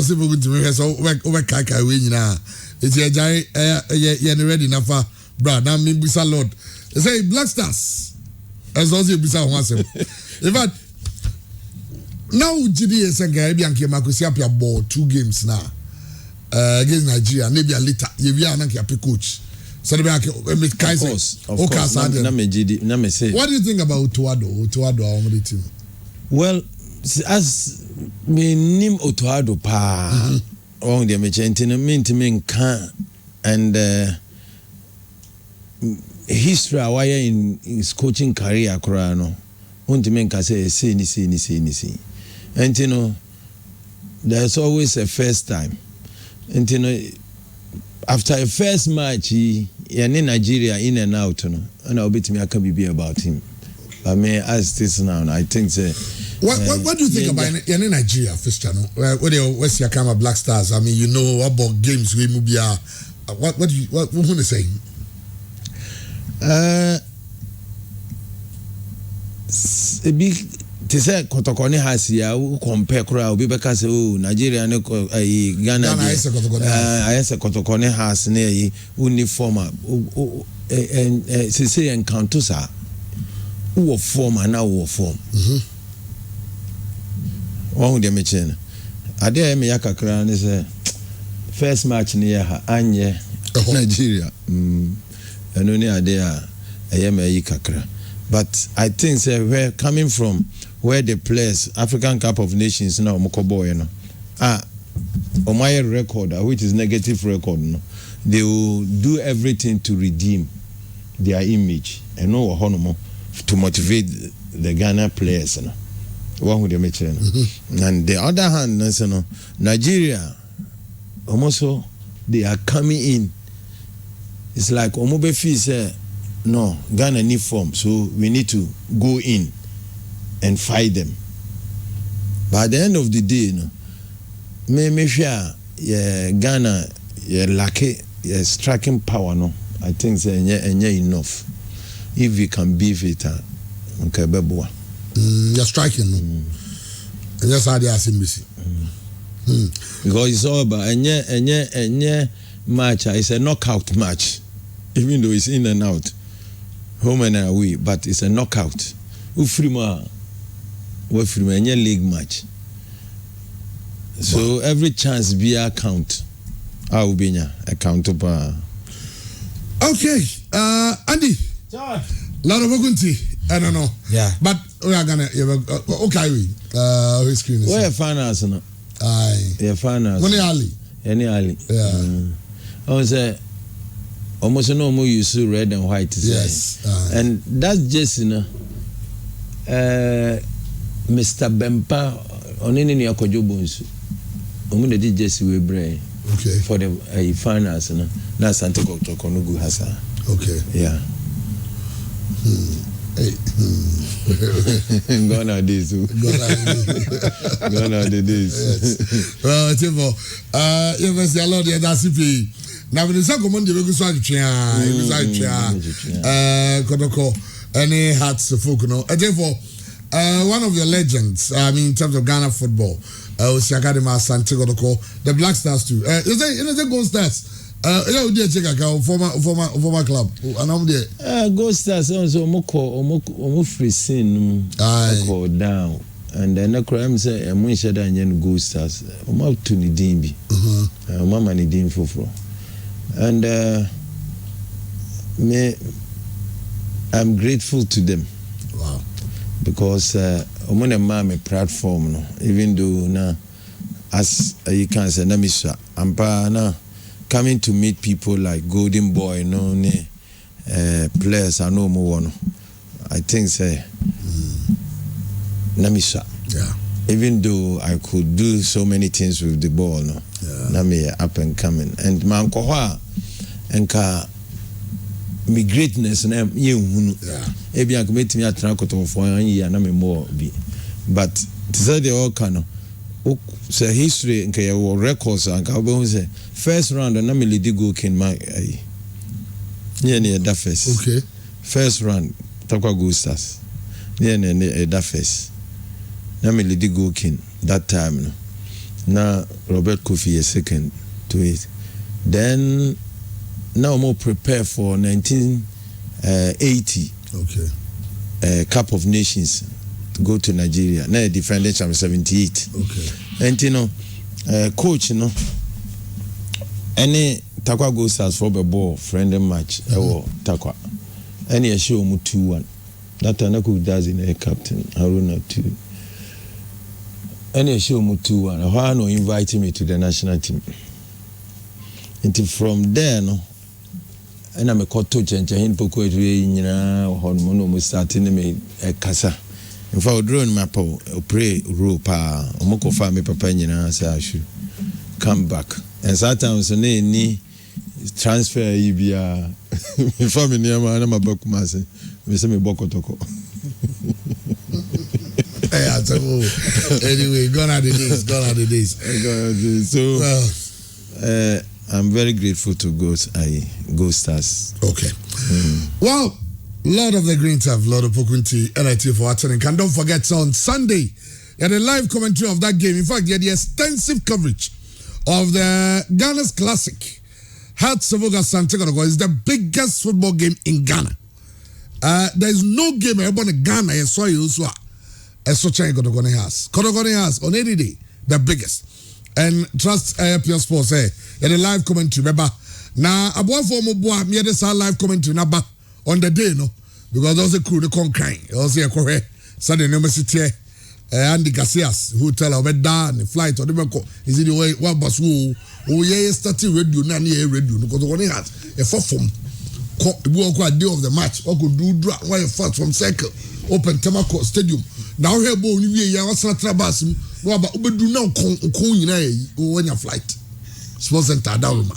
See we going to make so over kaka we nyina. It's a jai ready na fa bra na me bisa Lord. They say Black Stars. As also bisa once. In fact, now GD is a guy bianke makosi apia ball 2 games now. Against Nigeria, maybe a later. You be an coach. So the back, of course. What do you think about Otuado? Team? Well, as me name Otuado pa on the Argentina can and history why in his coaching career Korano. On the men can say see. And you know, there's always a first time. And you know, after a first match he in Nigeria in and out no and I'll bet me I can be about him. I mean as this now I think say what do you think about in Nigeria first channel what's your camera Black Stars? I mean you know about games we movie what do you what you say? A big to say Kotoko ne has ya compare kura obi beka say oh Nigeria ne Ghana I say Kotoko ne has ne uniform and say encounter sa who form and now who form one with the machine ade me yakakra ne say first match ne ya anye Nigeria eno ne ade a me yakakra. But I think say we're coming from where the players African Cup of Nations now Mokobo you know on my record which is negative record no they will do everything to redeem their image and no honomo to motivate the Ghana players no one with the match and the other hand no Nigeria almost they are coming in it's like omobe fee say no, Ghana need form, so we need to go in and fight them. But at the end of the day, me sure Ghana lack striking power. No, I think it's enough. If we can beef it, okay, beboa. You're striking, no. And that's how they are missing. Because it's all about any match. It's a knockout match, even though it's in and out. Home and away, but it's a knockout. Ufrima, any league match. So every chance be a count. I will be a countable. Okay, Andy. Lot of Ogunti. I don't know. Yeah. But we are gonna okay. We screen. Where finance no? Aye. Yeah, finance. Money Ali. Any Ali. Yeah. I was almost no more use red and white. Yes. And that's just Mr. Bempa on any Akojo Bonsu. Omu did just we bray. Okay. For the finance no. Na Asante Kotoko no go hasa. Okay. Yeah. Hey. Gonna this. Gonna this. Well, Tivo. You must allow the Dasipi. Now, when the second Monday, we go to Kotoko, any hats the folk, no. And therefore, one of your legends, I mean, in terms of Ghana football, was Asante Kotoko, the Black Stars too. You say Gold Stars. You know, check out former club. And I'm there. Gold Stars also omo free sin go down. And then the crime say I'm shada and Gold Stars. Omo to ni dimbi. Mama ni dim foforo. And I'm grateful to them. Wow. Because I'm on a platform, no? Even though now, as you can say, I'm coming to meet people like Golden Boy, no, players I know more. No? I think say, Namisha. Yeah. Even though I could do so many things with the ball, no, Nami up and coming, and my uncle and me greatness na ye hunu e bia ko metimi atra koto fo an yi na me more bi but to say the all kind say history nke your records and ka be say first round na me lead go kin my that first okay first round Takwa Gold Stars that first na me lead go kin that time no na Robert Kofi is second to it then now more prepare for 1980 okay Cup of Nations to go to Nigeria. Now defending champion 78. Okay. And you know, coach, you know, any Takwa Gold Stars for the ball friendly match. Takwa. Any show mu 2-1. That time could does in a captain Haruna 2. Any show mu 2-1. Why no invite me to the national team? Until from there, no. And I'm a Kotoko change Opoku nyina hormone no starting me kasa in fact drone map pray rope omoko fa me papa nyina say I should come back and sometimes no ni transfer ibia me family am na Ex-Kumasi me say me Kotoko. Anyway, gone are the days. So well, I'm very grateful to Go Stars. Okay. Well, Lord of the Green Turf, Lord of Opoku NIT for attending. And don't forget, on Sunday, you had a live commentary of that game. In fact, you had the extensive coverage of the Ghana's Classic. Salzburg Asante Kotoko is the biggest football game in Ghana. There is no game ever in Ghana. I saw you also. Kotoko has on any day the biggest. And trust Pure Sports you had a live commentary. Remember now, about for more me had this live commentary naba on the day no because there was a crew the conquering. Also a correct Sunday University. Andy Garcias who tell about down the flight or the is it the way what bus who started radio na near radio because one has a form walk a day of the match or could do drop why fast from cycle open Tamako Stadium now here bo ni we ya wasra trabas no aba obedu na kon nyina when your flight sports center down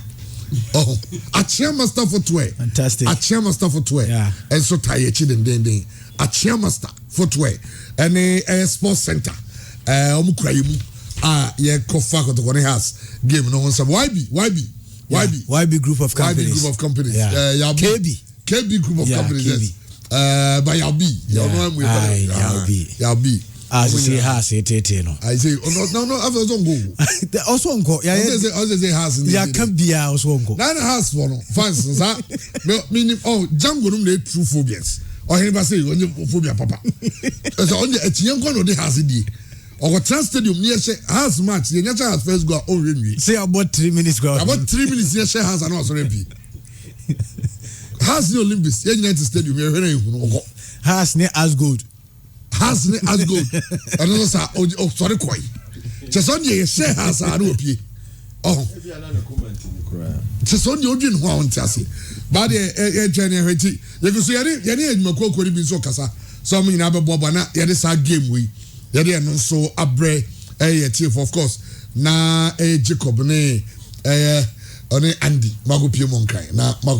oh a chairman staff footwear fantastic a chairman staff footwear yeah and so tie den a chairman staff footwear and a sports center omukurayimu ye kofa Kotoko has game no one some YB group of companies KB group of companies yes. By Yabi as you say has it no I say no I was on go also on go yeah say has ya can be also on go na has for no fans sa meaning oh Django no dey true phobias or he say only phobia papa so only etiyen ko no dey has di or trans stadium near has match the nature has first go on renew say about 3 minutes go about 3 minutes near has and also repeat has the Olympics United Stadium here when has ne as good and also oh sorry koi just on the share has a opie oh just on the odin ho on tiase but the journey hweti you go so yare edwuma kokori bi so kasa so am nyina be bobo na yare sa game we yare no so abre chief of course na Jacob ne oni Andy magopie monkan na